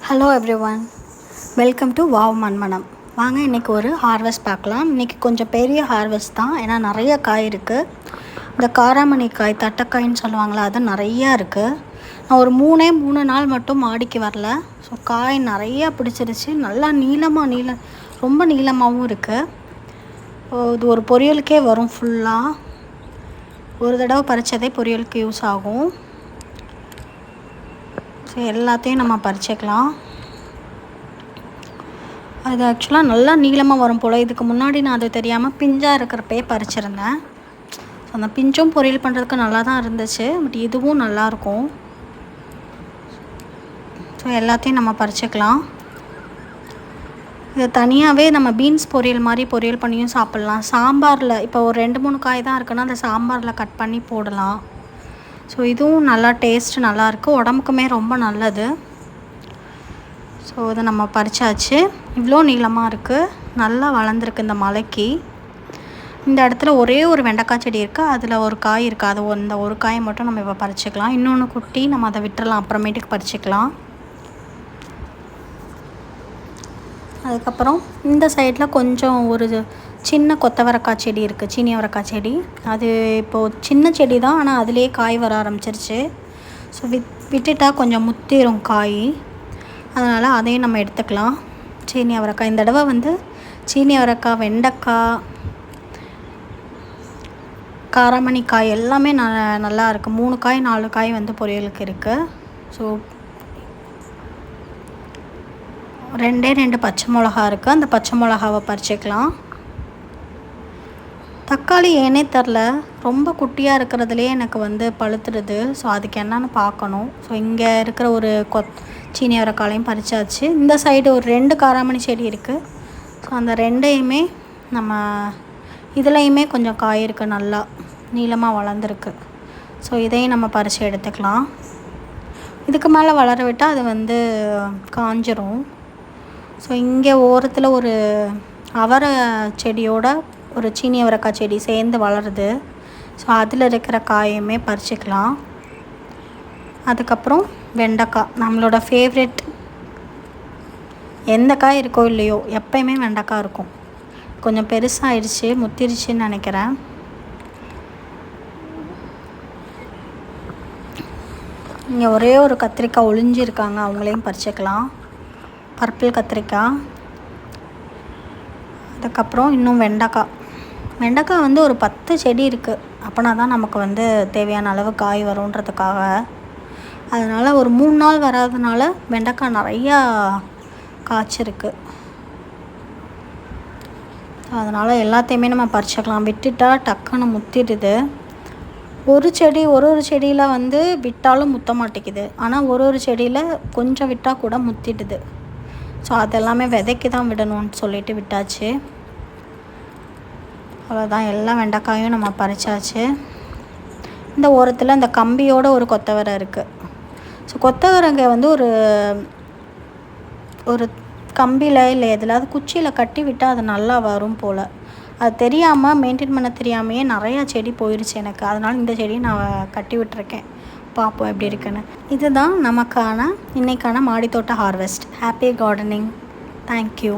Hello everyone, welcome to wow Manmanam. வாங்க இன்றைக்கி ஒரு ஹார்வெஸ்ட் பார்க்கலாம். இன்றைக்கி கொஞ்சம் பெரிய ஹார்வெஸ்ட் தான், ஏன்னா நிறைய காய் இருக்குது. இந்த காராமணி காய், தட்டைக்காயின்னு சொல்லுவாங்களா, அது நிறையா இருக்குது. நான் ஒரு 3 நாள் மட்டும் மாடிக்கு வரல. ஸோ காய் நிறையா பிடிச்சிருச்சு. நல்லா ரொம்ப நீளமாகவும் இருக்குது. இது ஒரு பொரியலுக்கே வரும். ஃபுல்லாக ஒரு தடவை பறித்ததே பொரியலுக்கு யூஸ் ஆகும். ஸோ எல்லாத்தையும் நம்ம பறிச்சுக்கலாம். அது ஆக்சுவலாக நல்லா நீளமாக வரும் போல். இதுக்கு முன்னாடி நான் அது தெரியாமல் பிஞ்சாக இருக்கிறப்பே பறிச்சிருந்தேன். ஸோ அந்த பிஞ்சும் பொரியல் பண்ணுறதுக்கு நல்லா தான் இருந்துச்சு. பட் இதுவும் நல்லாயிருக்கும். ஸோ எல்லாத்தையும் நம்ம பறிச்சுக்கலாம். இது தனியாகவே நம்ம பீன்ஸ் பொரியல் மாதிரி பொரியல் பண்ணியும் சாப்பிட்லாம். சாம்பாரில் இப்போ ஒரு 2-3 காய் தான் இருக்குன்னா அந்த சாம்பாரில் கட் பண்ணி போடலாம். ஸோ இதுவும் நல்லா டேஸ்ட்டு நல்லாயிருக்கு, உடம்புக்குமே ரொம்ப நல்லது. ஸோ இதை நம்ம பறிச்சாச்சு. இவ்வளோ நீளமாக இருக்குது, நல்லா வளர்ந்துருக்கு இந்த மலைக்கு. இந்த இடத்துல ஒரே ஒரு வெண்டைக்காய் செடி இருக்குது, அதில் ஒரு காய் இருக்குது. அது இந்த ஒரு காயை மட்டும் நம்ம இப்போ பறிச்சிக்கலாம். இன்னொன்று குட்டி, நம்ம அதை விட்டுறலாம், அப்புறமேட்டுக்கு பறிச்சிக்கலாம். அதுக்கப்புறம் இந்த சைடில் கொஞ்சம் ஒரு சின்ன கொத்தவரக்காய் செடி இருக்குது, சீனி அவரைக்காய் செடி. அது இப்போது சின்ன செடி தான், ஆனால் அதிலே காய் வர ஆரம்பிச்சிருச்சு. ஸோ விட்டுட்டால் கொஞ்சம் முத்திரும் காய், அதனால் அதையும் நம்ம எடுத்துக்கலாம். சீனி அவரைக்காய் இந்த தடவை சீனி அவரைக்காய், வெண்டைக்காய், காராமணி காய் எல்லாமே நல்லா இருக்குது. 3 காய் 4 காய் பொரியலுக்கு இருக்குது. ஸோ 2 பச்சை மிளகா இருக்குது, அந்த பச்சை மிளகாவை பறிச்சிக்கலாம். தக்காளி ஏனே தெரில, ரொம்ப குட்டியாக இருக்கிறதுலே எனக்கு பழுத்துடுது. ஸோ அதுக்கு என்னன்னு பார்க்கணும். ஸோ இங்கே இருக்கிற ஒரு சீனி அவரைக்காலையும் பறிச்சாச்சு. இந்த சைடு ஒரு 2 காராமணி செடி இருக்குது. ஸோ அந்த 2ஐயுமே நம்ம இதுலேயுமே கொஞ்சம் காய் இருக்குது, நல்லா நீளமாக வளர்ந்துருக்கு. ஸோ இதையும் நம்ம பறித்து எடுத்துக்கலாம். இதுக்கு மேலே வளர விட்டால் அது காஞ்சிரும். ஸோ இங்கே ஓரத்தில் ஒரு அவரை செடியோட ஒரு சீனி அவரைக்காய் செடி சேர்ந்து வளருது. ஸோ அதில் இருக்கிற காயுமே பறிச்சிக்கலாம். அதுக்கப்புறம் வெண்டைக்காய், நம்மளோட ஃபேவரெட். எந்த காய் இருக்கோ இல்லையோ எப்போயுமே வெண்டைக்காய் இருக்கும். கொஞ்சம் பெருசாகிடுச்சு, முத்திருச்சுன்னு நினைக்கிறேன். இங்கே ஒரே ஒரு கத்திரிக்காய் ஒளிஞ்சிருக்காங்க, அவங்களையும் பறிச்சிக்கலாம். பர்பிள் கத்திரிக்காய். அதுக்கப்புறம் இன்னும் வெண்டைக்காய் ஒரு 10 செடி இருக்குது. அப்போனா தான் நமக்கு தேவையான அளவு காய் வருன்றதுக்காக. அதனால் ஒரு 3 நாள் வராதனால வெண்டைக்காய் நிறையா காய்ச்சிருக்கு. அதனால் எல்லாத்தையுமே நம்ம பறிச்சிக்கலாம். விட்டுட்டால் டக்குன்னு முத்திடுது. ஒரு செடியில் விட்டாலும் முத்த மாட்டேங்குது, ஆனால் ஒரு செடியில் கொஞ்சம் விட்டால் கூட முத்திடுது. ஸோ அதெல்லாமே விதைக்கு தான் விடணும்னு சொல்லிட்டு விட்டாச்சு. அவ்வளோதான், எல்லா வெண்டைக்காயும் நம்ம பறிச்சாச்சு. இந்த ஓரத்தில் இந்த கம்பியோட ஒரு கொத்தவரை இருக்குது. ஸோ கொத்தவரைங்க ஒரு கம்பியில் இல்லை எதுலாவது குச்சியில் கட்டி விட்டால் அது நல்லா வரும் போல். அது தெரியாமல், மெயின்டைன் பண்ண தெரியாமையே நிறையா செடி போயிடுச்சு எனக்கு. அதனால் இந்த செடியை நான் கட்டி விட்டுருக்கேன். பார்ப்போம் எப்படி இருக்குன்னு. இதுதான் நமக்கான இன்றைக்கான மாடித்தோட்ட ஹார்வெஸ்ட். Happy gardening. தேங்க்யூ.